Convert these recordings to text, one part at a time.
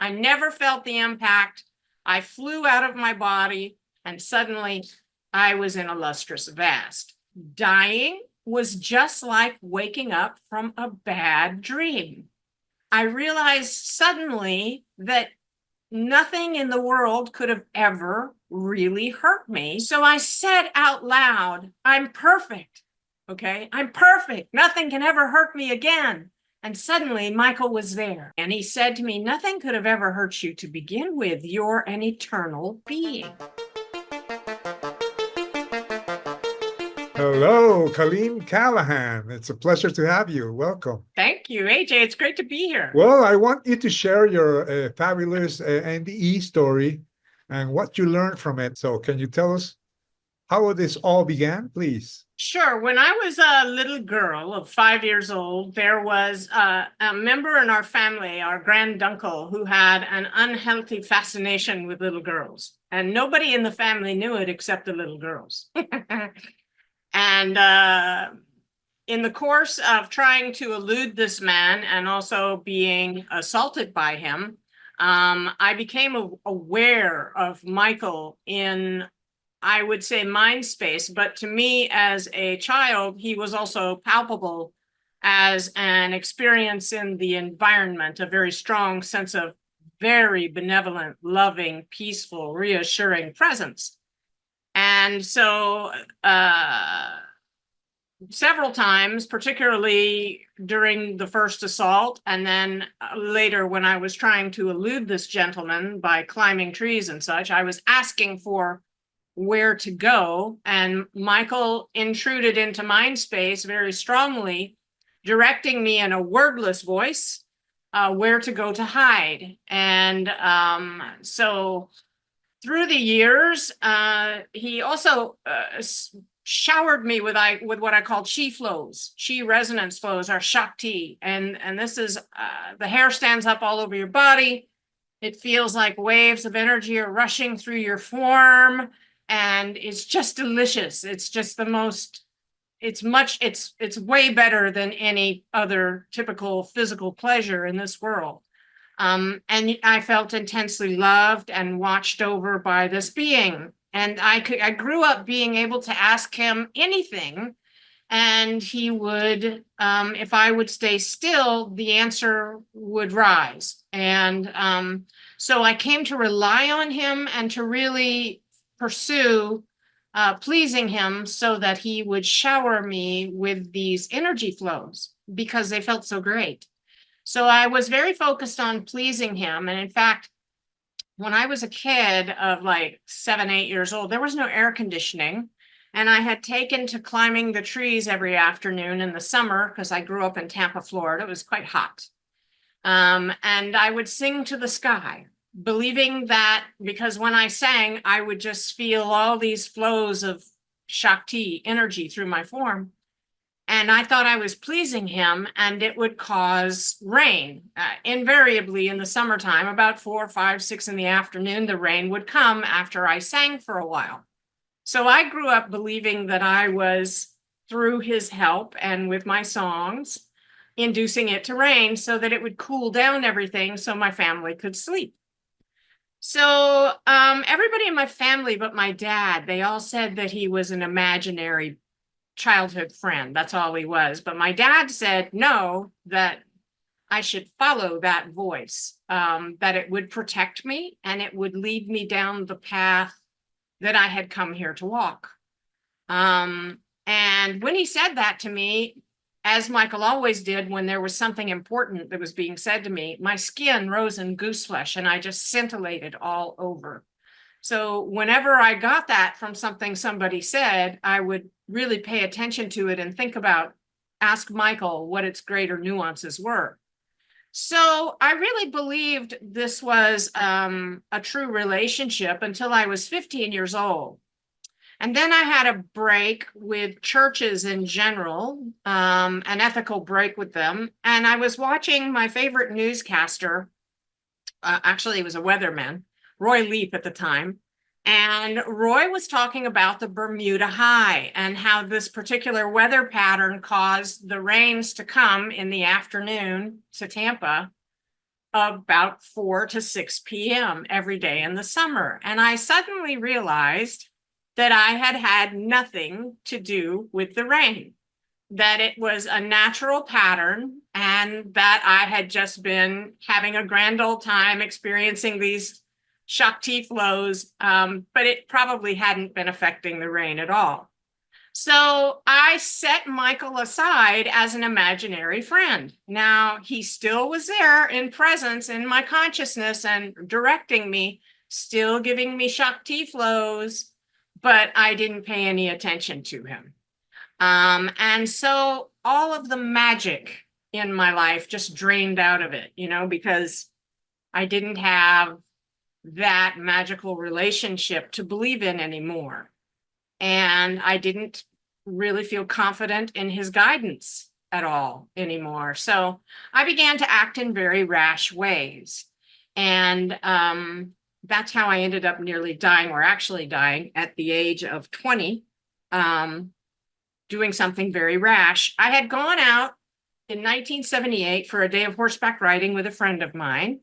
I never felt the impact. I flew out of my body, and suddenly I was in a lustrous vast. Dying was just like waking up from a bad dream. I realized suddenly that nothing in the world could have ever really hurt me. So I said out loud, I'm perfect. Okay, I'm perfect. Nothing can ever hurt me again. And suddenly Michael was there. And he said to me, nothing could have ever hurt you to begin with. You're an eternal being. Hello, Cailín Callaghan. It's a pleasure to have you. Welcome. Thank you, AJ. It's great to be here. Well, I want you to share your fabulous NDE story and what you learned from it. So can you tell us how this all began, please? Sure. When I was a little girl of 5 years old, there was a member in our family, our granduncle, who had an unhealthy fascination with little girls. And nobody in the family knew it except the little girls. And in the course of trying to elude this man and also being assaulted by him, I became aware of Michael in, I would say, mind space. But to me as a child, he was also palpable as an experience in the environment, a very strong sense of very benevolent, loving, peaceful, reassuring presence. And so several times, particularly during the first assault, and then later when I was trying to elude this gentleman by climbing trees and such, I was asking for where to go. And Michael intruded into mind space very strongly, directing me in a wordless voice where to go to hide. And so through the years, he also showered me with what I call chi flows. Chi resonance flows are Shakti. And this is, the hair stands up all over your body. It feels like waves of energy are rushing through your form. And it's just delicious. It's just the most, it's way better than any other typical physical pleasure in this world. And I felt intensely loved and watched over by this being. And I grew up being able to ask him anything, and he would, if I would stay still, the answer would rise. And so I came to rely on him and to really pursue pleasing him so that he would shower me with these energy flows because they felt so great. So I was very focused on pleasing him. And in fact, when I was a kid of like 7, 8 years old, there was no air conditioning. And I had taken to climbing the trees every afternoon in the summer because I grew up in Tampa, Florida. It was quite hot. And I would sing to the sky, believing that because when I sang, I would just feel all these flows of Shakti energy through my form. And I thought I was pleasing him, and it would cause rain. Invariably in the summertime, about 4, 5, 6 in the afternoon, the rain would come after I sang for a while. So I grew up believing that I was, through his help and with my songs, inducing it to rain so that it would cool down everything so my family could sleep. So everybody in my family but my dad, they all said that he was an imaginary childhood friend. That's all he was. But my dad said no, that I should follow that voice, that it would protect me and it would lead me down the path that I had come here to walk. And when he said that to me, as Michael always did when there was something important that was being said to me, my skin rose in gooseflesh and I just scintillated all over. So whenever I got that from something somebody said, I would really pay attention to it and think about, ask Michael what its greater nuances were. So I really believed this was a true relationship until I was 15 years old. And then I had a break with churches in general, an ethical break with them. And I was watching my favorite newscaster, actually it was a weatherman, Roy Leaf at the time. And Roy was talking about the Bermuda High and how this particular weather pattern caused the rains to come in the afternoon to Tampa about 4 to 6 p.m. every day in the summer. And I suddenly realized that I had had nothing to do with the rain, that it was a natural pattern, and that I had just been having a grand old time experiencing these Shakti flows, but it probably hadn't been affecting the rain at all. So I set Michael aside as an imaginary friend. Now, he still was there in presence in my consciousness and directing me, still giving me Shakti flows, but I didn't pay any attention to him. And so all of the magic in my life just drained out of it, because I didn't have that magical relationship to believe in anymore. And I didn't really feel confident in his guidance at all anymore. So I began to act in very rash ways. And that's how I ended up nearly dying, or actually dying at the age of 20, doing something very rash. I had gone out in 1978 for a day of horseback riding with a friend of mine,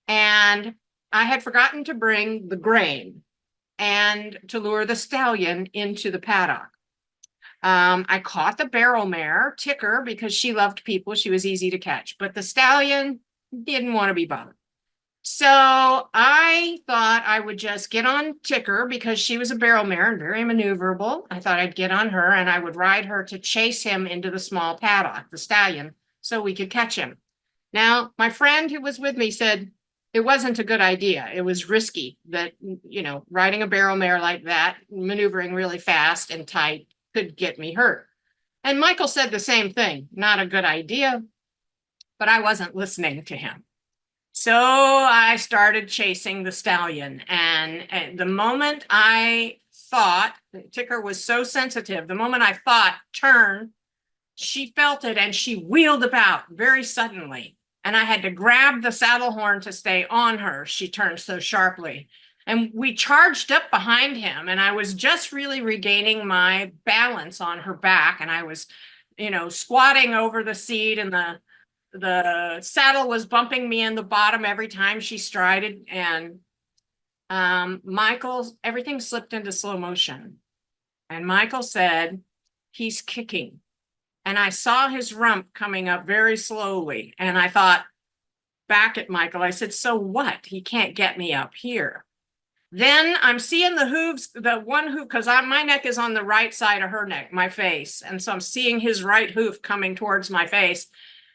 and I had forgotten to bring the grain and to lure the stallion into the paddock. I caught the barrel mare, Ticker, because she loved people. She was easy to catch, but the stallion didn't want to be bothered. So I thought I would just get on Ticker because she was a barrel mare and very maneuverable. I thought I'd get on her and I would ride her to chase him into the small paddock, the stallion, so we could catch him. Now, my friend who was with me said, it wasn't a good idea. It was risky that, riding a barrel mare like that, maneuvering really fast and tight, could get me hurt. And Michael said the same thing, not a good idea, but I wasn't listening to him. So I started chasing the stallion. And the moment I thought, Ticker was so sensitive, the moment I thought turn, she felt it and she wheeled about very suddenly. And I had to grab the saddle horn to stay on her. She turned so sharply. And we charged up behind him. And I was just really regaining my balance on her back. And I was, squatting over the seat, and the saddle was bumping me in the bottom every time she strided. And everything slipped into slow motion. And Michael said, he's kicking. And I saw his rump coming up very slowly. And I thought back at Michael, I said, so what? He can't get me up here. Then I'm seeing the hooves, the one hoof, because my neck is on the right side of her neck, my face. And so I'm seeing his right hoof coming towards my face.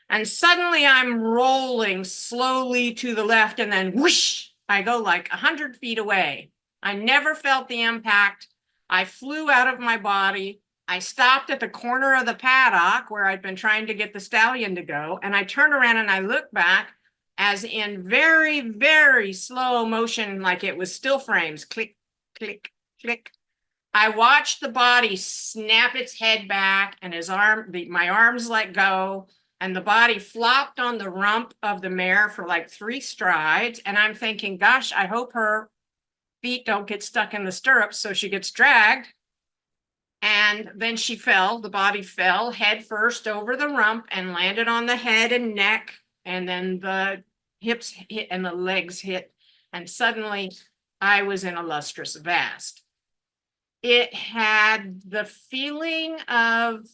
And suddenly I'm rolling slowly to the left, and then whoosh, I go like 100 feet away. I never felt the impact. I flew out of my body. I stopped at the corner of the paddock where I'd been trying to get the stallion to go. And I turned around and I looked back, as in very, very slow motion, like it was still frames, click, click, click. I watched the body snap its head back, and my arms let go, and the body flopped on the rump of the mare for like 3 strides. And I'm thinking, gosh, I hope her feet don't get stuck in the stirrups so she gets dragged. And then she fell, the body fell head first over the rump and landed on the head and neck. And then the hips hit and the legs hit. And suddenly I was in a lustrous vast. It had the feeling of,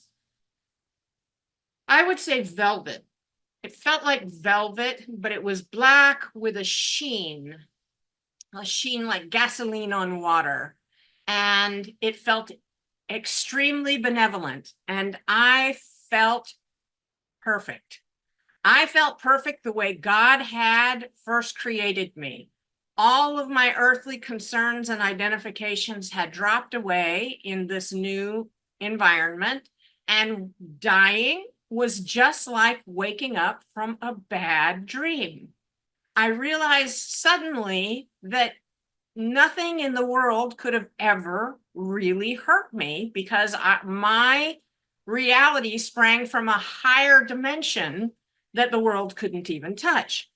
I would say, velvet. It felt like velvet, but it was black with a sheen like gasoline on water. And it felt extremely benevolent. And I felt perfect. I felt perfect the way God had first created me. All of my earthly concerns and identifications had dropped away in this new environment, and dying was just like waking up from a bad dream. I realized suddenly that nothing in the world could have ever really hurt me, because my reality sprang from a higher dimension that the world couldn't even touch.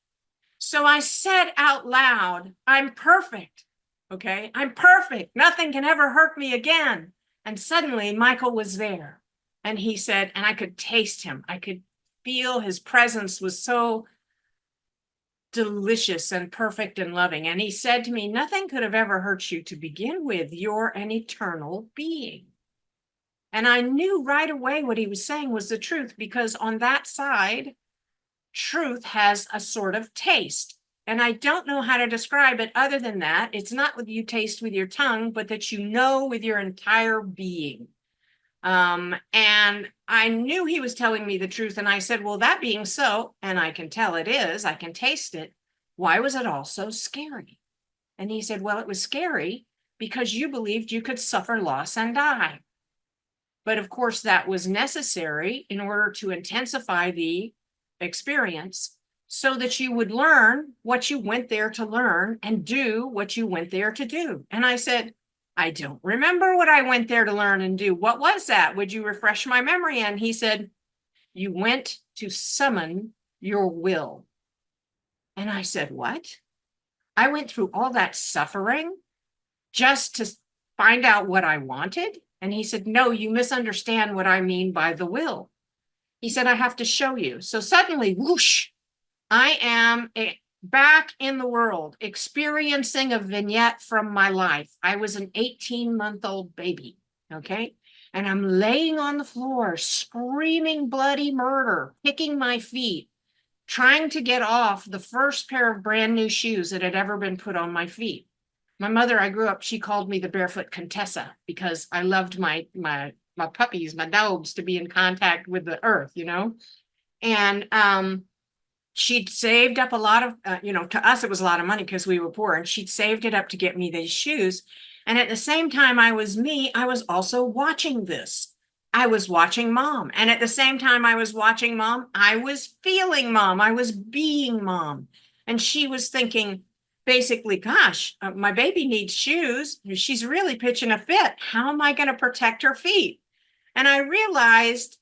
So I said out loud, I'm perfect. Okay, I'm perfect. Nothing can ever hurt me again. And suddenly Michael was there, and he said, and I could taste him. I could feel his presence was so delicious and perfect and loving. And he said to me, nothing could have ever hurt you to begin with. You're an eternal being. And I knew right away what he was saying was the truth, because on that side, truth has a sort of taste. And I don't know how to describe it other than that. It's not what you taste with your tongue, but that you know with your entire being. And I knew he was telling me the truth. And I said, well, that being so, and I can tell it is, I can taste it. Why was it all so scary? And he said, well, it was scary because you believed you could suffer loss and die. But of course, that was necessary in order to intensify the experience so that you would learn what you went there to learn and do what you went there to do. And I said, I don't remember what I went there to learn and do. What was that? Would you refresh my memory? And he said, you went to summon your will. And I said, what? I went through all that suffering just to find out what I wanted? And he said, no, you misunderstand what I mean by the will. He said, I have to show you. So suddenly, whoosh, I am back in the world, experiencing a vignette from my life. I was an 18-month-old baby, okay? And I'm laying on the floor, screaming bloody murder, kicking my feet, trying to get off the first pair of brand new shoes that had ever been put on my feet. My mother, I grew up, she called me the Barefoot Contessa because I loved my puppies, my dogs, to be in contact with the earth, you know? And she'd saved up a lot of, to us, it was a lot of money because we were poor, and she'd saved it up to get me these shoes. And at the same time I was also watching this. I was watching mom. And at the same time I was watching mom, I was feeling mom. I was being mom. And she was thinking, basically, gosh, my baby needs shoes. She's really pitching a fit. How am I going to protect her feet? And I realized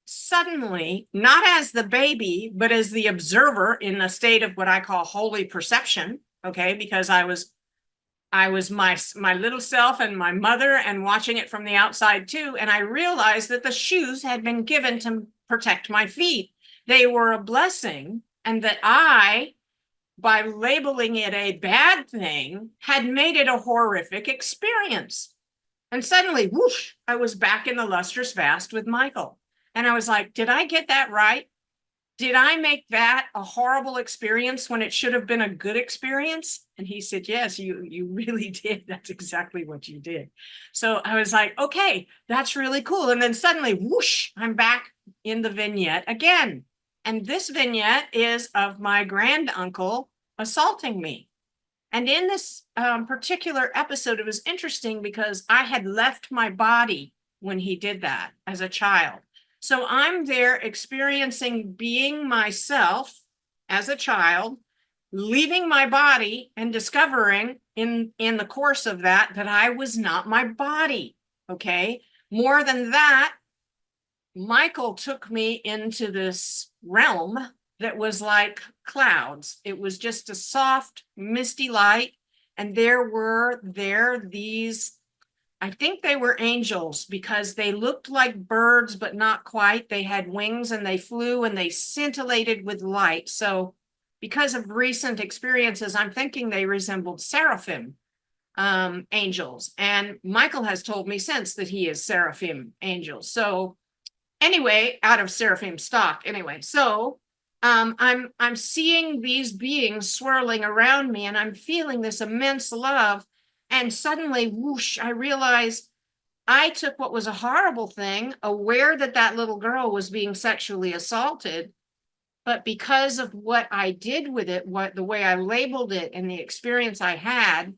suddenly, not as the baby, but as the observer in a state of what I call holy perception, okay, because I was my little self and my mother and watching it from the outside too. And I realized that the shoes had been given to protect my feet. They were a blessing, and that I, by labeling it a bad thing, had made it a horrific experience. And suddenly, whoosh, I was back in the lustrous vast with Michael. And I was like, did I get that right? Did I make that a horrible experience when it should have been a good experience? And he said, yes, you really did. That's exactly what you did. So I was like, okay, that's really cool. And then suddenly, whoosh, I'm back in the vignette again. And this vignette is of my granduncle assaulting me. And in this particular episode, it was interesting because I had left my body when he did that as a child. So I'm there experiencing being myself as a child, leaving my body and discovering in the course of that I was not my body, okay? More than that, Michael took me into this realm that was like clouds. It was just a soft, misty light. And there were these, I think they were angels because they looked like birds, but not quite. They had wings and they flew and they scintillated with light. So because of recent experiences, I'm thinking they resembled seraphim angels. And Michael has told me since that he is seraphim angels. So anyway, out of seraphim stock. Anyway, so I'm seeing these beings swirling around me, and I'm feeling this immense love. And suddenly, whoosh, I realized I took what was a horrible thing, aware that that little girl was being sexually assaulted. But because of what I did with it, the way I labeled it and the experience I had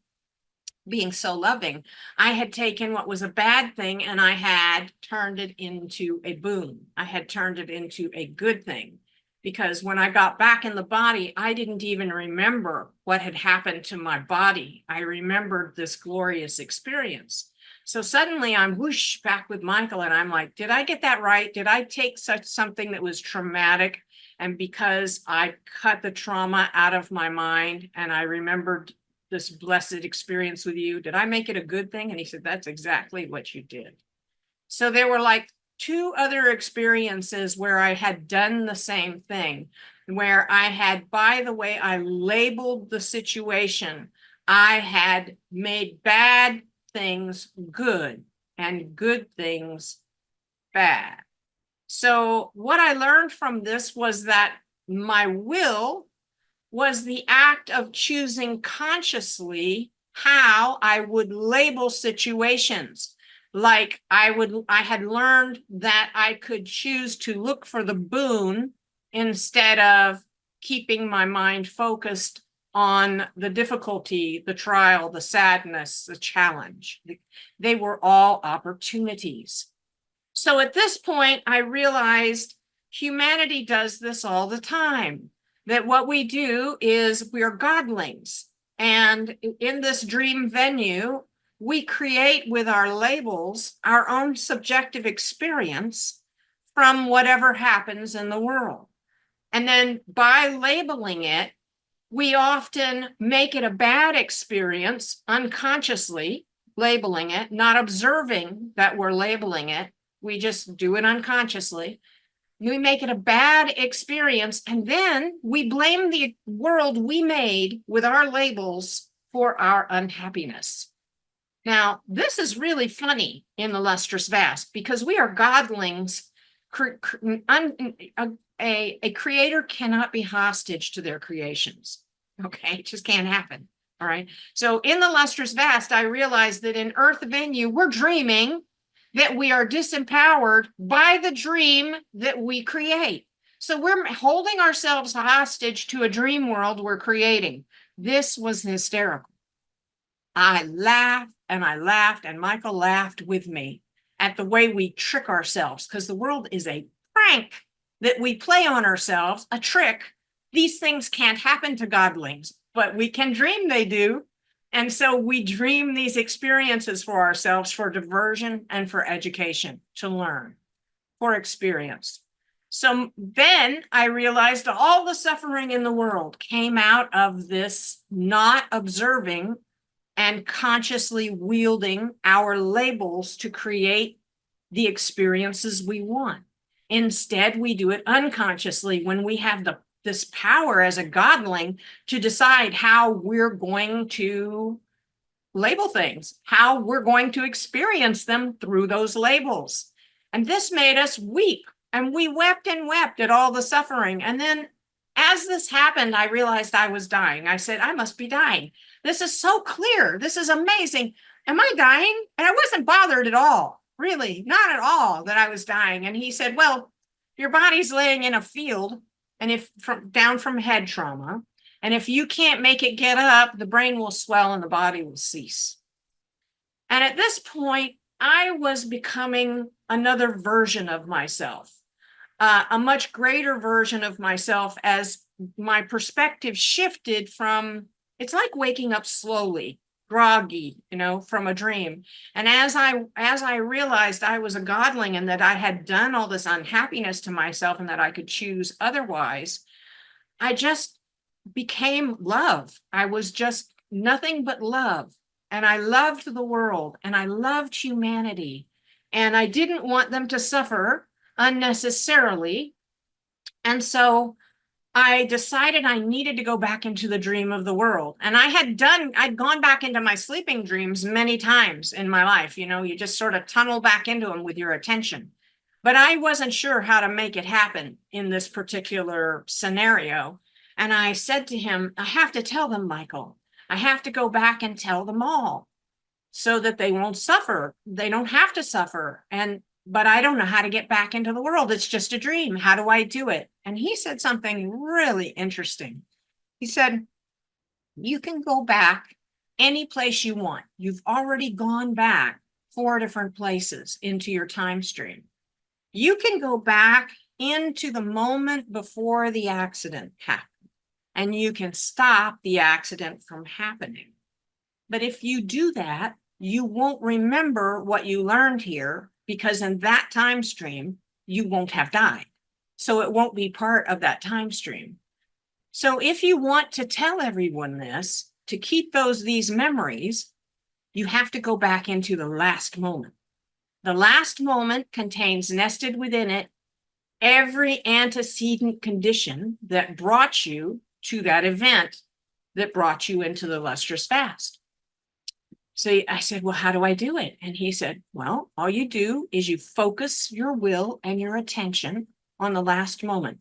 being so loving, I had taken what was a bad thing and I had turned it into a boon. I had turned it into a good thing. Because when I got back in the body, I didn't even remember what had happened to my body. I remembered this glorious experience. So suddenly I'm whoosh back with Michael, and I'm like, did I get that right? Did I take something that was traumatic, and because I cut the trauma out of my mind and I remembered this blessed experience with you, did I make it a good thing? And he said, that's exactly what you did. So there were like 2 other experiences where I had done the same thing. where I had, by the way I labeled the situation, I had made bad things good and good things bad. So what I learned from this was that my will was the act of choosing consciously how I would label situations. Like I had learned that I could choose to look for the boon instead of keeping my mind focused on the difficulty, the trial, the sadness, the challenge. They were all opportunities. So at this point, I realized humanity does this all the time, that what we do is we're godlings. And in this dream venue, we create with our labels our own subjective experience from whatever happens in the world. And then by labeling it, we often make it a bad experience unconsciously, labeling it, not observing that we're labeling it. We just do it unconsciously. We make it a bad experience, and then we blame the world we made with our labels for our unhappiness. Now, this is really funny in the lustrous vast because we are godlings. A creator cannot be hostage to their creations. Okay, it just can't happen. All right. So in the lustrous vast, I realized that in Earth Venue, we're dreaming that we are disempowered by the dream that we create. So we're holding ourselves hostage to a dream world we're creating. This was hysterical. I laughed, and Michael laughed with me at the way we trick ourselves, because the world is a prank that we play on ourselves, a trick. These things can't happen to godlings, but we can dream they do. And so we dream these experiences for ourselves for diversion and for education, to learn, for experience. So then I realized all the suffering in the world came out of this not observing and consciously wielding our labels to create the experiences we want. Instead, we do it unconsciously when we have this power as a godling to decide how we're going to label things, how we're going to experience them through those labels. And this made us weep, and we wept and wept at all the suffering. And then as this happened, I realized I was dying. I said, I must be dying. This is so clear. This is amazing. Am I dying? And I wasn't bothered at all, really, not at all, that I was dying. And he said, well, your body's laying in a field, and if down from head trauma, and if you can't make it get up, the brain will swell and the body will cease. And at this point, I was becoming another version of myself, a much greater version of myself, as my perspective shifted from, it's like waking up slowly, groggy, from a dream. And as I realized I was a godling and that I had done all this unhappiness to myself and that I could choose otherwise, I just became love. I was just nothing but love. And I loved the world, and I loved humanity. And I didn't want them to suffer unnecessarily. And so I decided I needed to go back into the dream of the world. And I'd gone back into my sleeping dreams many times in my life. You just sort of tunnel back into them with your attention. But I wasn't sure how to make it happen in this particular scenario. And I said to him, I have to tell them, Michael. I have to go back and tell them all so that they won't suffer. They don't have to suffer. But I don't know how to get back into the world. It's just a dream. How do I do it? And he said something really interesting. He said, you can go back any place you want. You've already gone back 4 different places into your time stream. You can go back into the moment before the accident happened, and you can stop the accident from happening. But if you do that, you won't remember what you learned here, because in that time stream, you won't have died. So it won't be part of that time stream. So if you want to tell everyone this, to keep these memories, you have to go back into the last moment. The last moment contains nested within it every antecedent condition that brought you to that event that brought you into the lustrous fast. So I said, well, how do I do it? And he said, well, all you do is you focus your will and your attention on the last moment.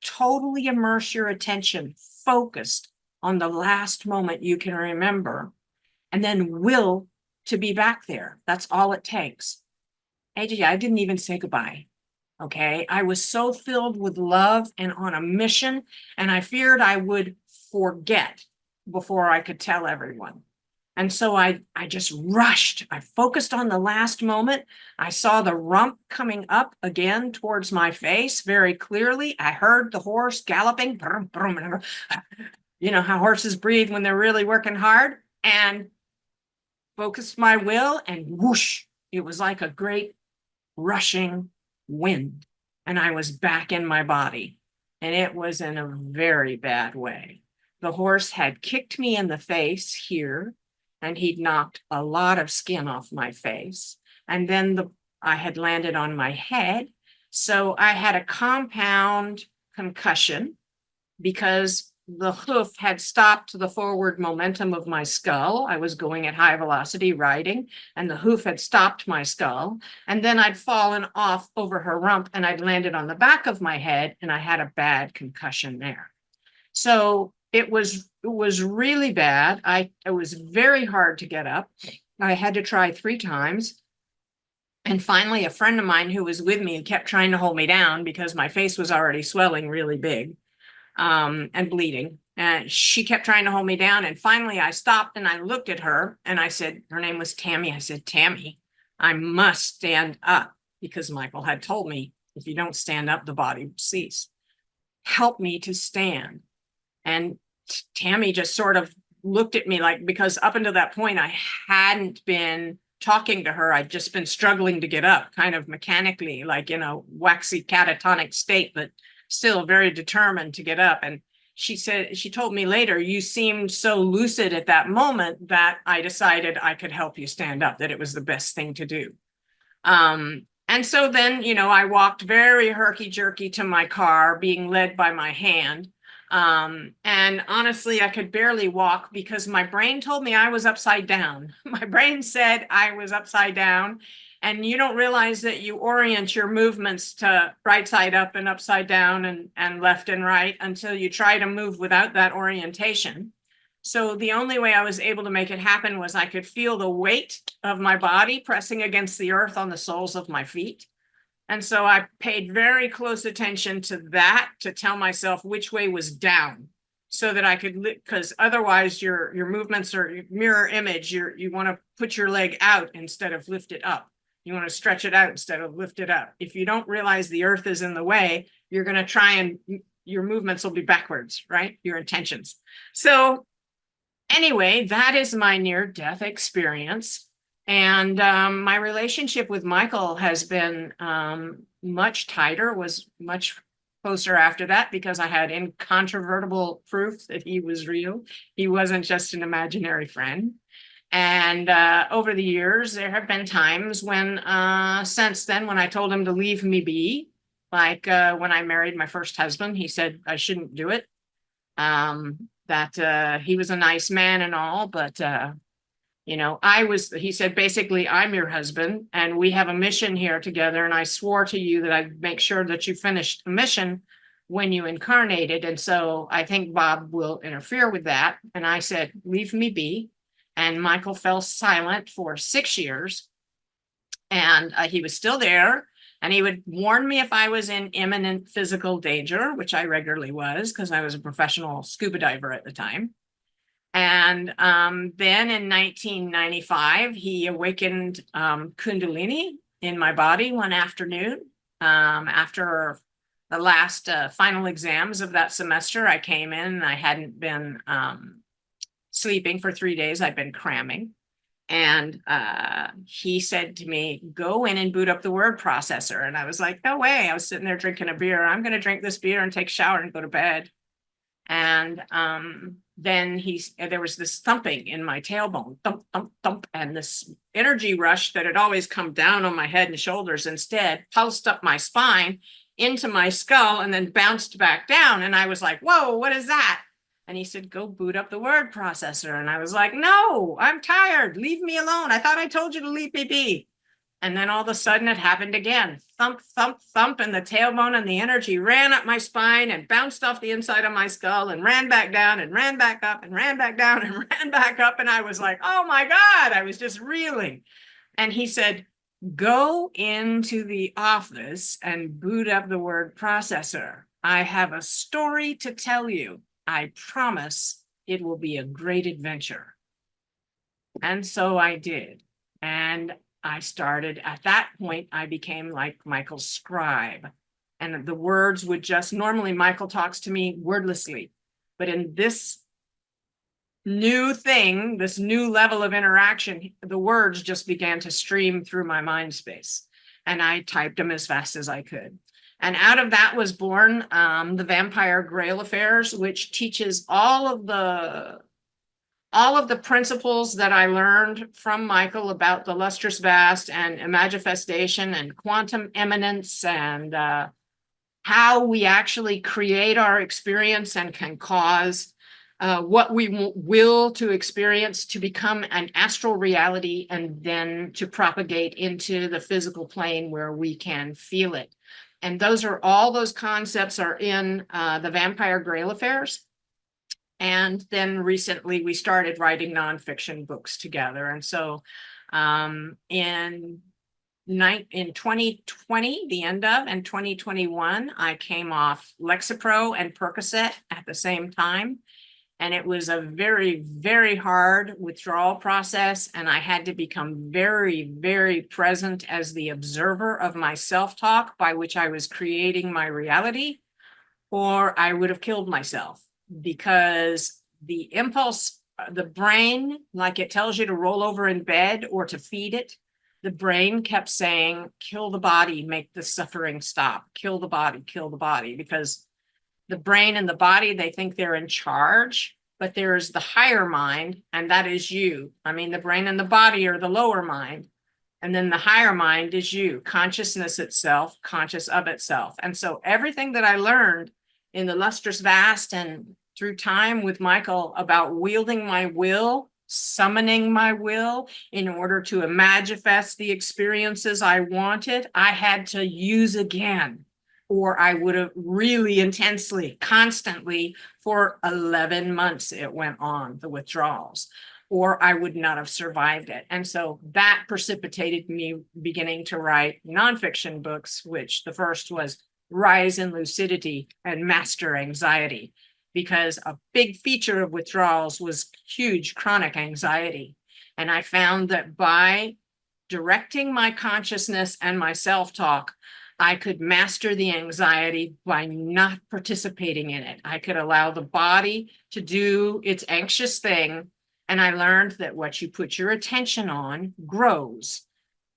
Totally immerse your attention, focused on the last moment you can remember, and then will to be back there. That's all it takes. AJ, I didn't even say goodbye. Okay. I was so filled with love and on a mission, and I feared I would forget before I could tell everyone. And so I just rushed. I focused on the last moment. I saw the rump coming up again towards my face very clearly. I heard the horse galloping. You know how horses breathe when they're really working hard, and focused my will, and whoosh, it was like a great rushing wind. And I was back in my body, and it was in a very bad way. The horse had kicked me in the face here, and he'd knocked a lot of skin off my face. And then I had landed on my head. So I had a compound concussion because the hoof had stopped the forward momentum of my skull. I was going at high velocity riding, and the hoof had stopped my skull. And then I'd fallen off over her rump, and I'd landed on the back of my head, and I had a bad concussion there. So it was really bad. It was very hard to get up. I had to try 3 times. And finally, a friend of mine who was with me kept trying to hold me down because my face was already swelling really big and bleeding. And she kept trying to hold me down. And finally, I stopped and I looked at her and I said, her name was Tammy. I said, Tammy, I must stand up, because Michael had told me, if you don't stand up, the body will cease. Help me to stand. And Tammy just sort of looked at me like, because up until that point, I hadn't been talking to her. I'd just been struggling to get up, kind of mechanically, like in a waxy catatonic state, but still very determined to get up. And she said, she told me later, you seemed so lucid at that moment that I decided I could help you stand up, that it was the best thing to do. And so then, you know, I walked very herky-jerky to my car, being led by my hand. And honestly, I could barely walk because my brain told me I was upside down. My brain said I was upside down, and you don't realize that you orient your movements to right side up and upside down and left and right until you try to move without that orientation. So the only way I was able to make it happen was I could feel the weight of my body pressing against the earth on the soles of my feet. And so I paid very close attention to that, to tell myself which way was down, so that I could, because otherwise your movements are mirror image. You want to put your leg out instead of lift it up. You want to stretch it out instead of lift it up. If you don't realize the earth is in the way, you're going to try and your movements will be backwards, right? Your intentions. So anyway, that is my near-death experience. And my relationship with Michael has been much tighter, was much closer after that, because I had incontrovertible proof that he was real. He wasn't just an imaginary friend. And over the years, there have been times when, since then, when I told him to leave me be, like when I married my first husband, he said I shouldn't do it. That he was a nice man and all, but you know, he said, basically, I'm your husband and we have a mission here together. And I swore to you that I'd make sure that you finished the mission when you incarnated. And so I think Bob will interfere with that. And I said, leave me be. And Michael fell silent for 6 years. And he was still there. And he would warn me if I was in imminent physical danger, which I regularly was, because I was a professional scuba diver at the time. And then in 1995, he awakened Kundalini in my body one afternoon. After the last final exams of that semester, I came in and I hadn't been sleeping for 3 days. I'd been cramming. And he said to me, go in and boot up the word processor. And I was like, no way. I was sitting there drinking a beer. I'm going to drink this beer and take a shower and go to bed. And then there was this thumping in my tailbone, thump, thump, thump, and this energy rush that had always come down on my head and shoulders instead pulsed up my spine into my skull and then bounced back down. And I was like, whoa, what is that? And he said, go boot up the word processor. And I was like, no, I'm tired. Leave me alone. I thought I told you to leave me be. And then all of a sudden it happened again. Thump, thump, thump, and the tailbone and the energy ran up my spine and bounced off the inside of my skull and ran back down and ran back up and ran back down and ran back up. And I was like, oh my God, I was just reeling. And he said, go into the office and boot up the word processor. I have a story to tell you. I promise it will be a great adventure. And so I did. And I started at that point, I became like Michael's scribe. And the words would just, normally Michael talks to me wordlessly. But in this new thing, this new level of interaction, the words just began to stream through my mind space. And I typed them as fast as I could. And out of that was born the Vampire Grail Affairs, which teaches all of the principles that I learned from Michael about the lustrous vast and imagifestation and quantum eminence and how we actually create our experience and can cause what we will to experience to become an astral reality and then to propagate into the physical plane where we can feel it. And all those concepts are in the Vampire Grail Affairs. And then recently we started writing nonfiction books together. And so in 2020, the end of, and 2021, I came off Lexapro and Percocet at the same time. And it was a very, very hard withdrawal process. And I had to become very, very present as the observer of my self-talk by which I was creating my reality, or I would have killed myself. Because the impulse, the brain, like it tells you to roll over in bed or to feed it, the brain kept saying, kill the body, make the suffering stop, kill the body, because the brain and the body, they think they're in charge, but there's the higher mind, and that is you. I mean, the brain and the body are the lower mind, and then the higher mind is you, consciousness itself, conscious of itself. And so everything that I learned in the lustrous vast and through time with Michael about wielding my will, summoning my will in order to manifest the experiences I wanted, I had to use again, or I would have really intensely, constantly for 11 months it went on, the withdrawals, or I would not have survived it. And so that precipitated me beginning to write nonfiction books, which the first was Rise in Lucidity and Master Anxiety, because a big feature of withdrawals was huge chronic anxiety. And I found that by directing my consciousness and my self-talk, I could master the anxiety by not participating in it. I could allow the body to do its anxious thing. And I learned that what you put your attention on grows.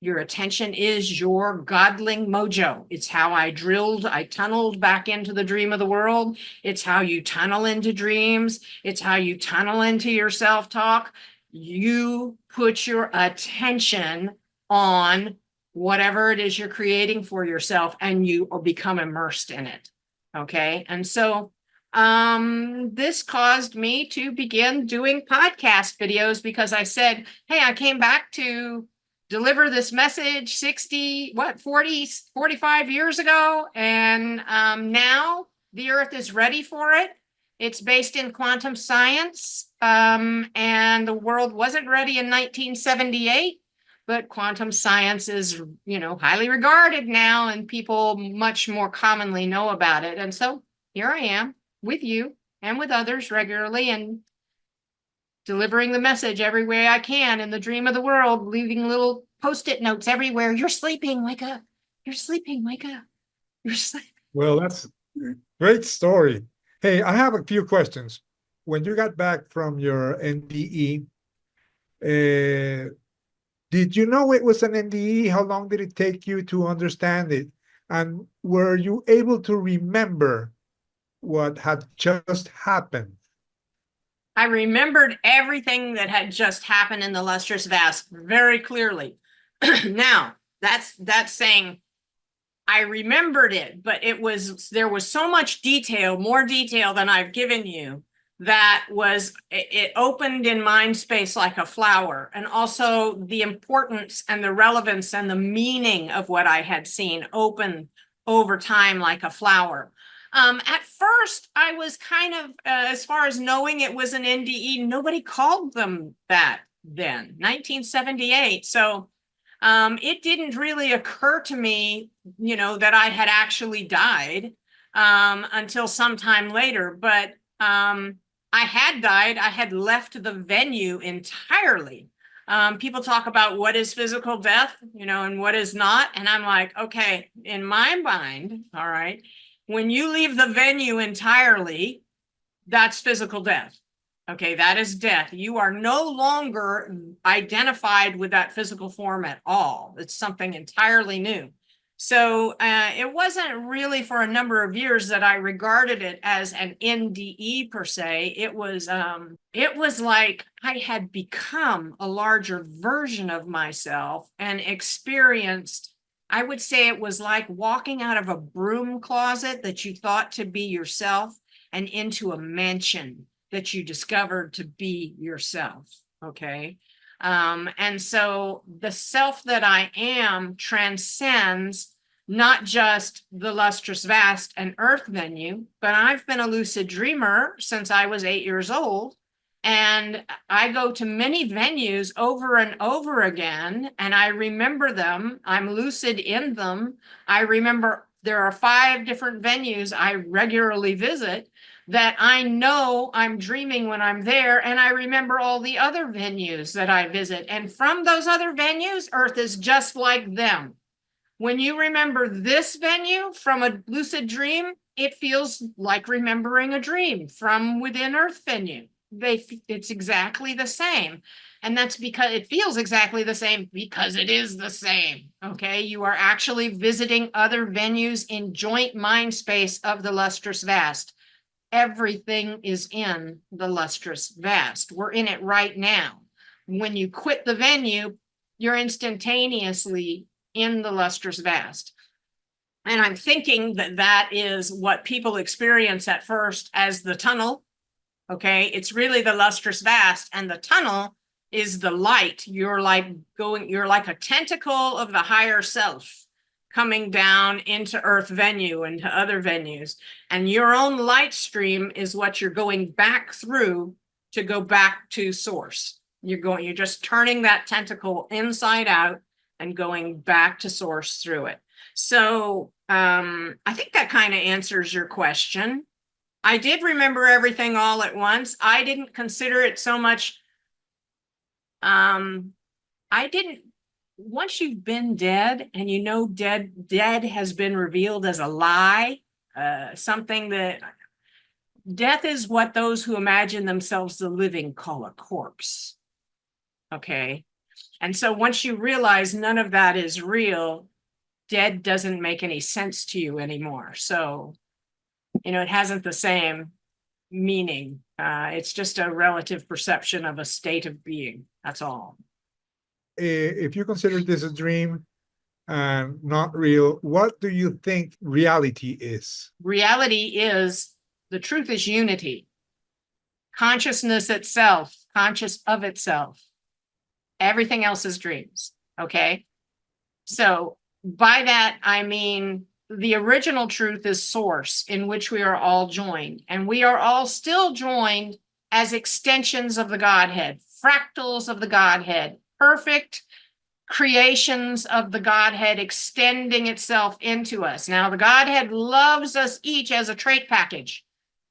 Your attention is your godling mojo. It's how I tunneled back into the dream of the world. It's how you tunnel into dreams. It's how you tunnel into your self-talk. You put your attention on whatever it is you're creating for yourself, and you become immersed in it. Okay. And so this caused me to begin doing podcast videos, because I said, hey, I came back to deliver this message 45 years ago. And now the earth is ready for it. It's based in quantum science. And the world wasn't ready in 1978. But quantum science is, highly regarded now, and people much more commonly know about it. And so here I am with you and with others regularly, and delivering the message every way I can in the dream of the world, leaving little Post-it notes everywhere. You're sleeping, wake up. You're sleeping, wake up. You're sleeping. Well, that's a great story. Hey, I have a few questions. When you got back from your NDE, did you know it was an NDE? How long did it take you to understand it? And were you able to remember what had just happened? I remembered everything that had just happened in the lustrous vast very clearly. Now, that's saying I remembered it, but there was so much detail, more detail than I've given you, that it opened in mind space like a flower, and also the importance and the relevance and the meaning of what I had seen opened over time like a flower. At first, I was kind of, as far as knowing it was an NDE, nobody called them that then, 1978. So it didn't really occur to me, that I had actually died until sometime later. But I had died. I had left the venue entirely. People talk about what is physical death, and what is not. And I'm like, okay, in my mind, all right, when you leave the venue entirely, that's physical death. Okay, that is death. You are no longer identified with that physical form at all. It's something entirely new. So it wasn't really for a number of years that I regarded it as an NDE per se. It was like I had become a larger version of myself and experienced, I would say it was like walking out of a broom closet that you thought to be yourself and into a mansion that you discovered to be yourself. Okay. And so the self that I am transcends not just the lustrous vast and earth venue, but I've been a lucid dreamer since I was 8 years old. And I go to many venues over and over again, and I remember them. I'm lucid in them. I remember there are 5 different venues I regularly visit that I know I'm dreaming when I'm there, and I remember all the other venues that I visit. And from those other venues, Earth is just like them. When you remember this venue from a lucid dream, it feels like remembering a dream from within Earth venue. It's exactly the same. And that's because it feels exactly the same because it is the same. Okay, you are actually visiting other venues in joint mind space of the lustrous vast. Everything is in the lustrous vast. We're in it right now. When you quit the venue, you're instantaneously in the lustrous vast. And I'm thinking that that is what people experience at first as the tunnel. Okay, it's really the lustrous vast, and the tunnel is the light. You're like a tentacle of the higher self coming down into Earth venue and to other venues. And your own light stream is what you're going back through to go back to source. You're just turning that tentacle inside out and going back to source through it. So I think that kind of answers your question. I did remember everything all at once. I didn't consider it so much. Once you've been dead and dead has been revealed as a lie, something that death is what those who imagine themselves the living call a corpse. Okay. And so once you realize none of that is real, dead doesn't make any sense to you anymore. So, it hasn't the same meaning. It's just a relative perception of a state of being. That's all. If you consider this a dream and not real, what do you think reality is? Reality is, the truth is unity. Consciousness itself, conscious of itself. Everything else is dreams, okay? So by that, I mean, the original truth is source, in which we are all joined. And we are all still joined as extensions of the Godhead, fractals of the Godhead, perfect creations of the Godhead extending itself into us. Now, the Godhead loves us each as a trait package,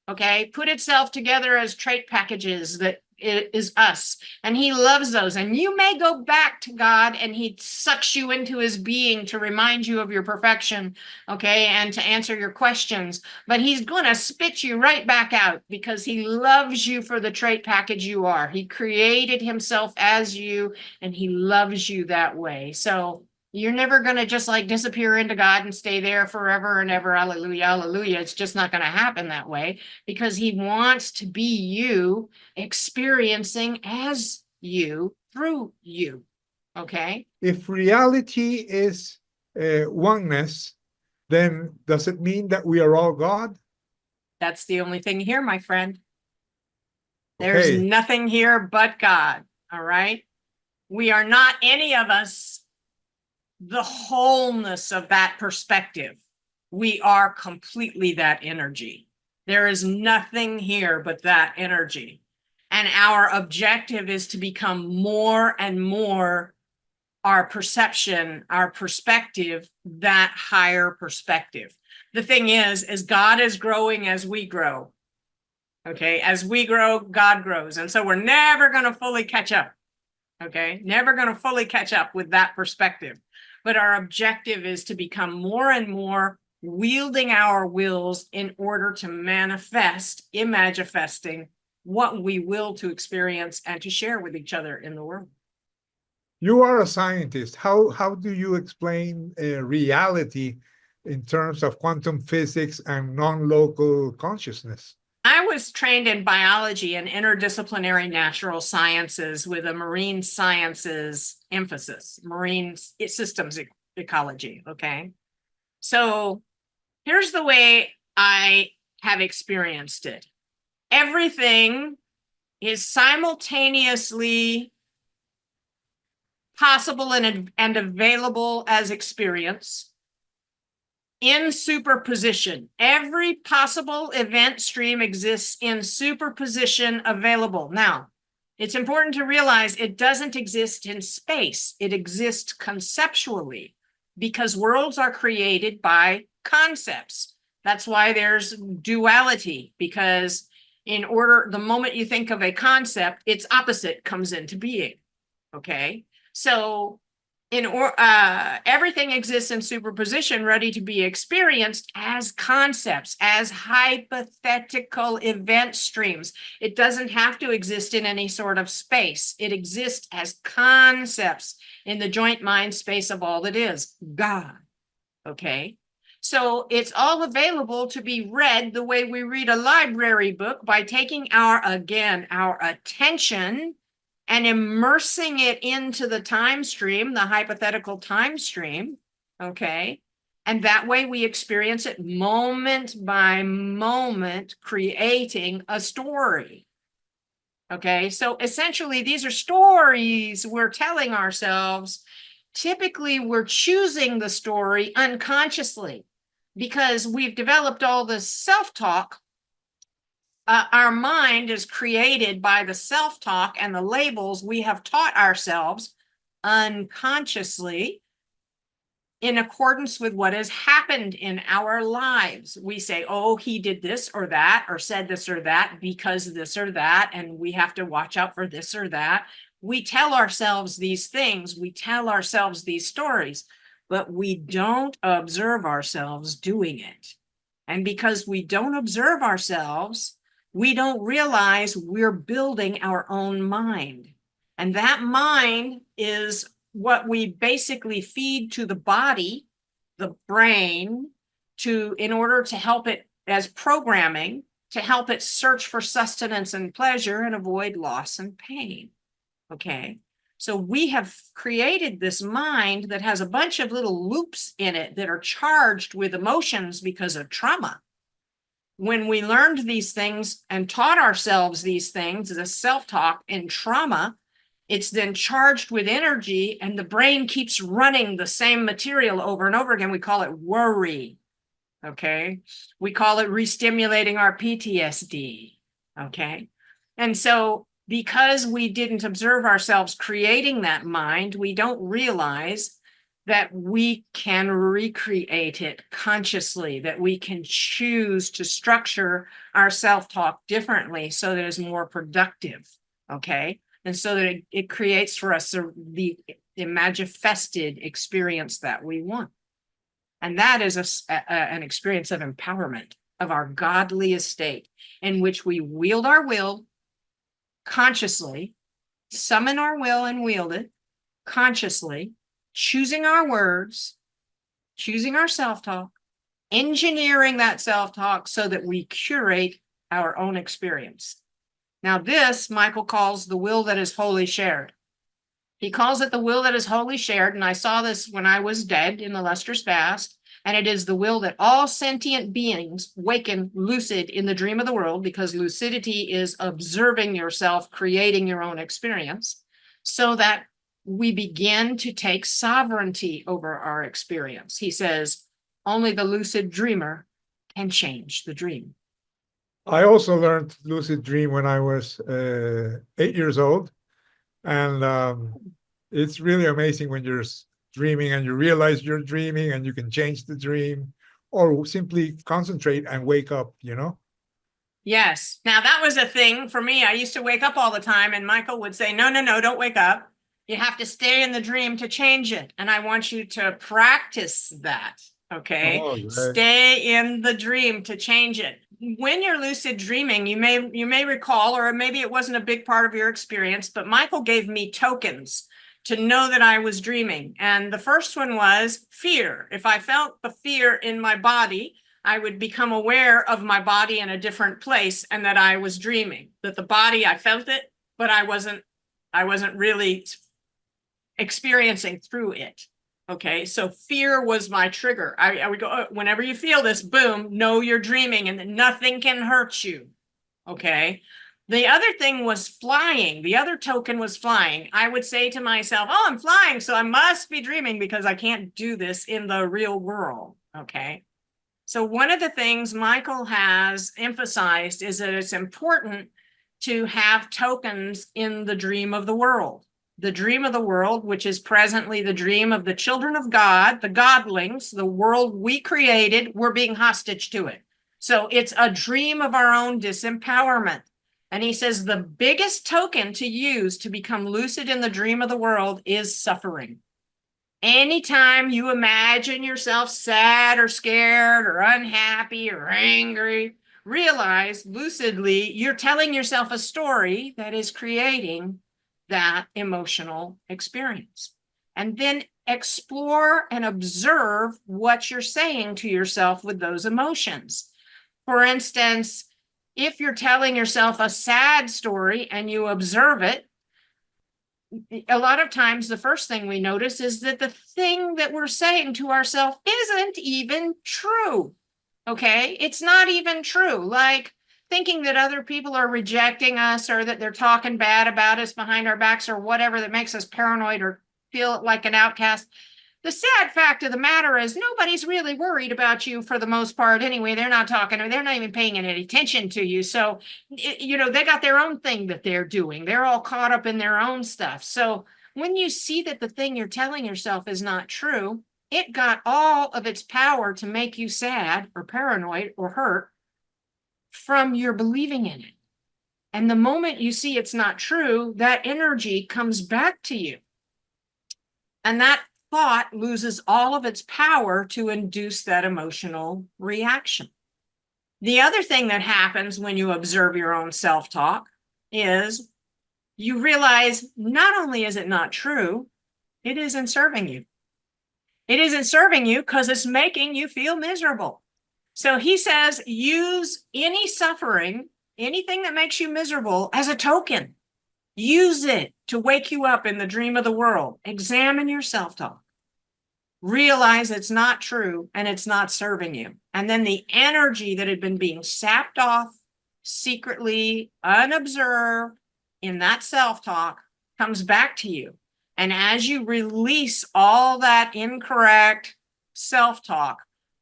okay? Put itself together as trait packages that it is us, and he loves those. And you may go back to God and he sucks you into his being to remind you of your perfection, okay, and to answer your questions, but he's going to spit you right back out because he loves you for the trait package you are. He created himself as you, and he loves you that way. So you're never going to just like disappear into God and stay there forever and ever. Hallelujah, hallelujah. It's just not going to happen that way, because he wants to be you, experiencing as you through you. Okay. If reality is oneness, then does it mean that we are all God? That's the only thing here, my friend. There's Okay. nothing here but God, all right? We are not any of us the wholeness of that perspective. We are completely that energy. There is nothing here but that energy. And our objective is to become more and more our perception, our perspective, that higher perspective. The thing is God is growing as we grow. Okay, as we grow, God grows. And so we're never going to fully catch up. Okay, never going to fully catch up with that perspective. But our objective is to become more and more wielding our wills in order to manifest, imagifesting what we will to experience and to share with each other in the world. You are a scientist. How do you explain reality in terms of quantum physics and non-local consciousness? I was trained in biology and interdisciplinary natural sciences with a marine sciences emphasis, marine systems ecology, okay? So here's the way I have experienced it. Everything is simultaneously possible and available as experience in superposition. Every possible event stream exists in superposition available. Now, it's important to realize it doesn't exist in space. It exists conceptually because worlds are created by concepts. That's why there's duality, because the moment you think of a concept, its opposite comes into being. Okay, so everything exists in superposition, ready to be experienced as concepts, as hypothetical event streams. It doesn't have to exist in any sort of space. It exists as concepts in the joint mind space of all that is, God. Okay? So it's all available to be read the way we read a library book, by taking our attention and immersing it into the time stream, the hypothetical time stream, okay? And that way we experience it moment by moment, creating a story, okay? So essentially, these are stories we're telling ourselves. Typically, we're choosing the story unconsciously because we've developed all this self-talk. Our mind is created by the self-talk and the labels we have taught ourselves unconsciously in accordance with what has happened in our lives. We say, oh, he did this or that, or said this or that because this or that, and we have to watch out for this or that. We tell ourselves these things, we tell ourselves these stories, but we don't observe ourselves doing it. And because we don't observe ourselves, we don't realize we're building our own mind. And that mind is what we basically feed to the body, the brain, in order to help it as programming, to help it search for sustenance and pleasure and avoid loss and pain. Okay. So we have created this mind that has a bunch of little loops in it that are charged with emotions because of trauma. When we learned these things and taught ourselves these things, the self-talk in trauma, it's then charged with energy, and the brain keeps running the same material over and over again. We call it worry. Okay. We call it restimulating our PTSD. Okay. And so because we didn't observe ourselves creating that mind, we don't realize that we can recreate it consciously, that we can choose to structure our self-talk differently so that it's more productive, okay? And so that it creates for us the imagifested experience that we want. And that is an experience of empowerment, of our godly estate, in which we wield our will consciously, summon our will and wield it consciously, choosing our words, choosing our self-talk, engineering that self-talk so that we curate our own experience. Now this, Michael calls the will that is wholly shared. He calls it the will that is wholly shared, and I saw this when I was dead in the lustrous past. And it is the will that all sentient beings waken lucid in the dream of the world, because lucidity is observing yourself, creating your own experience, so that we begin to take sovereignty over our experience. He says, only the lucid dreamer can change the dream. I also learned lucid dream when I was 8 years old. And it's really amazing when you're dreaming and you realize you're dreaming and you can change the dream or simply concentrate and wake up, you know? Yes. Now that was a thing for me. I used to wake up all the time, and Michael would say, no, no, no, don't wake up. You have to stay in the dream to change it. And I want you to practice that. Okay. Oh, right. Stay in the dream to change it. When you're lucid dreaming, you may recall, or maybe it wasn't a big part of your experience, but Michael gave me tokens to know that I was dreaming. And the first one was fear. If I felt the fear in my body, I would become aware of my body in a different place and that I was dreaming. That the body, I felt it, but I wasn't really experiencing through it. Okay, so fear was my trigger. I would go, oh, whenever you feel this, boom, know you're dreaming and that nothing can hurt you. Okay. The other thing was flying. The other token was flying. I would say to myself, oh, I'm flying, so I must be dreaming because I can't do this in the real world. Okay. So one of the things Michael has emphasized is that it's important to have tokens in the dream of the world. The dream of the world, which is presently the dream of the children of God, the godlings, the world we created, we're being hostage to it. So it's a dream of our own disempowerment. And he says the biggest token to use to become lucid in the dream of the world is suffering. Anytime you imagine yourself sad or scared or unhappy or angry, realize lucidly you're telling yourself a story that is creating that emotional experience. And then explore and observe what you're saying to yourself with those emotions. For instance, if you're telling yourself a sad story and you observe it, a lot of times the first thing we notice is that the thing that we're saying to ourselves isn't even true. Okay, it's not even true. Like thinking that other people are rejecting us or that they're talking bad about us behind our backs or whatever that makes us paranoid or feel like an outcast. The sad fact of the matter is nobody's really worried about you for the most part anyway. They're not talking, or they're not even paying any attention to you. So, you know, they got their own thing that they're doing. They're all caught up in their own stuff. So when you see that the thing you're telling yourself is not true, it got all of its power to make you sad or paranoid or hurt from your believing in it. And the moment you see it's not true, that energy comes back to you. And that thought loses all of its power to induce that emotional reaction. The other thing that happens when you observe your own self-talk is you realize not only is it not true, it isn't serving you. It isn't serving you because it's making you feel miserable. So he says, use any suffering, anything that makes you miserable as a token. Use it to wake you up in the dream of the world. Examine your self-talk. Realize it's not true and it's not serving you. And then the energy that had been being sapped off secretly, unobserved in that self-talk comes back to you. And as you release all that incorrect self-talk,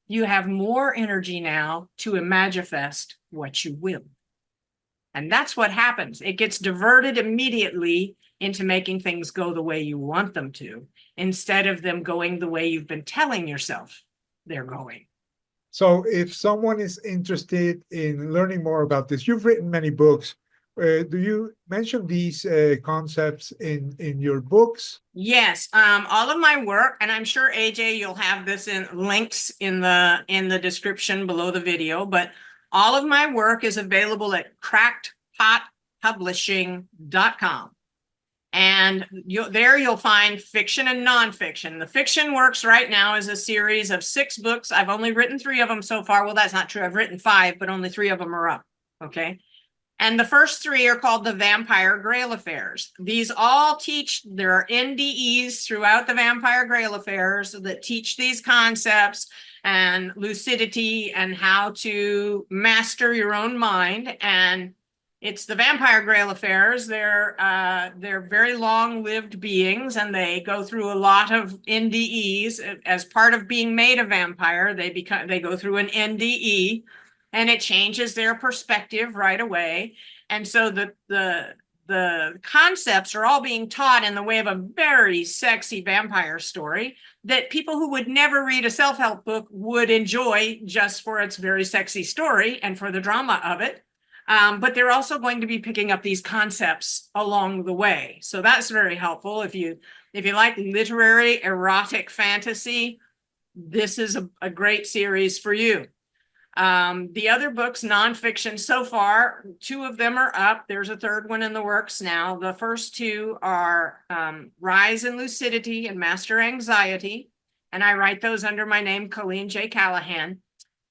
you have more energy now to manifest what you will. And that's what happens. It gets diverted immediately into making things go the way you want them to, instead of them going the way you've been telling yourself they're going. So if someone is interested in learning more about this, you've written many books. Do you mention these concepts in your books? Yes, all of my work, and I'm sure AJ, you'll have this in links in the description below the video, but all of my work is available at crackedpotpublishing.com. And there you'll find fiction and nonfiction. The fiction works right now is a series of 6 books. I've only written 3 of them so far. Well, that's not true. I've written 5, but only 3 of them are up. Okay. And the first three are called the Vampire Grail Affairs. These all teach, there are NDEs throughout the Vampire Grail Affairs that teach these concepts and lucidity and how to master your own mind. And it's the Vampire Grail Affairs. They're very long-lived beings, and they go through a lot of NDEs. As part of being made a vampire, they go through an NDE, and it changes their perspective right away. And so the concepts are all being taught in the way of a very sexy vampire story that people who would never read a self-help book would enjoy just for its very sexy story and for the drama of it. But they're also going to be picking up these concepts along the way. So that's very helpful. If you like literary erotic fantasy, this is a great series for you. The other books, nonfiction, so far, 2 of them are up. There's a 3rd one in the works now. The first 2 are Rise in Lucidity and Master Anxiety. And I write those under my name, Cailin J. Callaghan.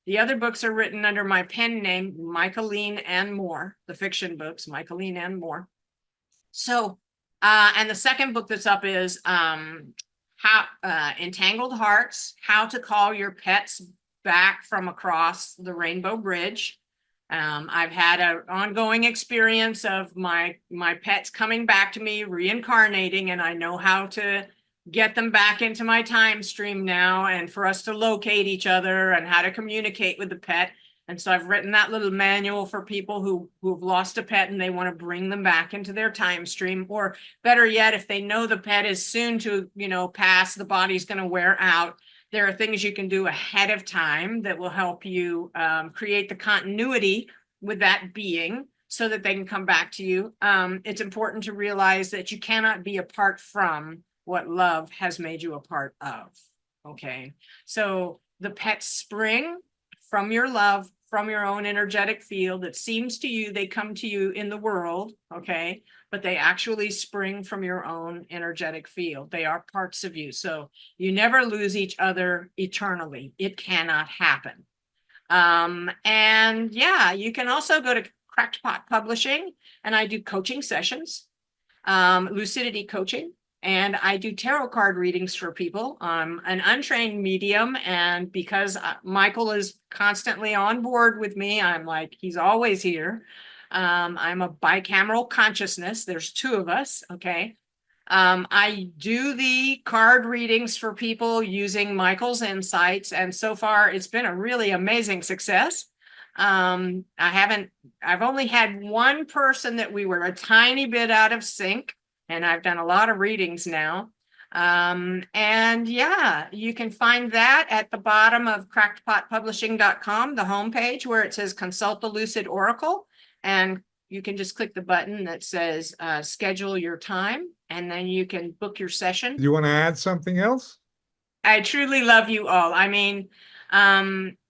The other books are written under my pen name, Cailin and More, the fiction books, Cailin and More. So, and the second book that's up is Entangled Hearts, How to Call Your Pets Back from Across the Rainbow Bridge. I've had an ongoing experience of my pets coming back to me, reincarnating, and I know how to get them back into my time stream now, and for us to locate each other and how to communicate with the pet. And so I've written that little manual for people who've lost a pet and they want to bring them back into their time stream, or better yet, if they know the pet is soon to, pass, the body's going to wear out. There are things you can do ahead of time that will help you create the continuity with that being so that they can come back to you. It's important to realize that you cannot be apart from what love has made you a part of. Okay, so the pets spring from your love, from your own energetic field. It seems to you they come to you in the world, okay, but they actually spring from your own energetic field. They are parts of you. So you never lose each other eternally. It cannot happen. And yeah, you can also go to Cracked Pot Publishing, and I do coaching sessions, lucidity coaching. And I do tarot card readings for people. I'm an untrained medium, and because Michael is constantly on board with me, I'm like, he's always here. I'm a bicameral consciousness. There's 2 of us, okay? I do the card readings for people using Michael's insights, and so far it's been a really amazing success. I've only had 1 person that we were a tiny bit out of sync, and I've done a lot of readings now. And yeah, you can find that at the bottom of crackedpotpublishing.com, the homepage where it says Consult the Lucid Oracle. And you can just click the button that says schedule your time, and then you can book your session. Do you want to add something else? I truly love you all. I mean,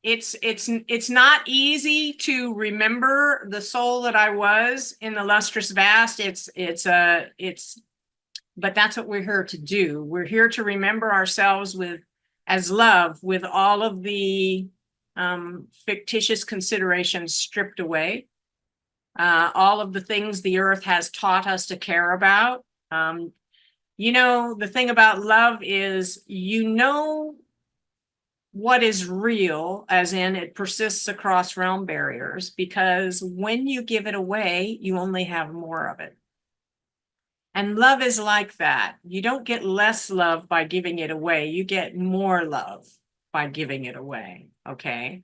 it's not easy to remember the soul that I was in the lustrous vast. But that's what we're here to do. We're here to remember ourselves as love, with all of the fictitious considerations stripped away. All of the things the earth has taught us to care about. The thing about love is, what is real, as in it persists across realm barriers, because when you give it away, you only have more of it. And love is like that. You don't get less love by giving it away. You get more love by giving it away, okay?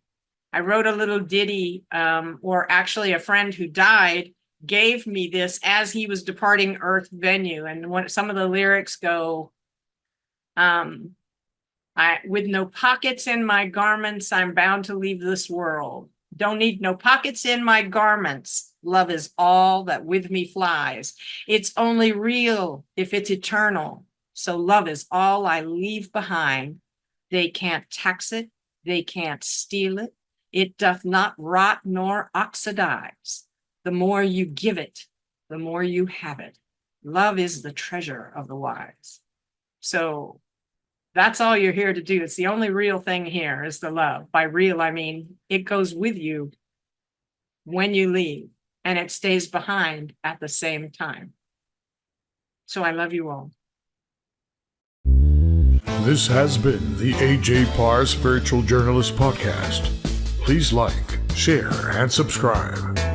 I wrote a little ditty, or actually a friend who died gave me this as he was departing Earth venue. And some of the lyrics go, with no pockets in my garments, I'm bound to leave this world. Don't need no pockets in my garments. Love is all that with me flies. It's only real if it's eternal. So love is all I leave behind. They can't tax it. They can't steal it. It doth not rot nor oxidize. The more you give it, the more you have it. Love is the treasure of the wise. So that's all you're here to do. It's the only real thing here is the love. By real, I mean it goes with you when you leave. and it stays behind at the same time. So I love you all. This has been the A.J. Parr Spiritual Journalist Podcast. Please like, share, and subscribe.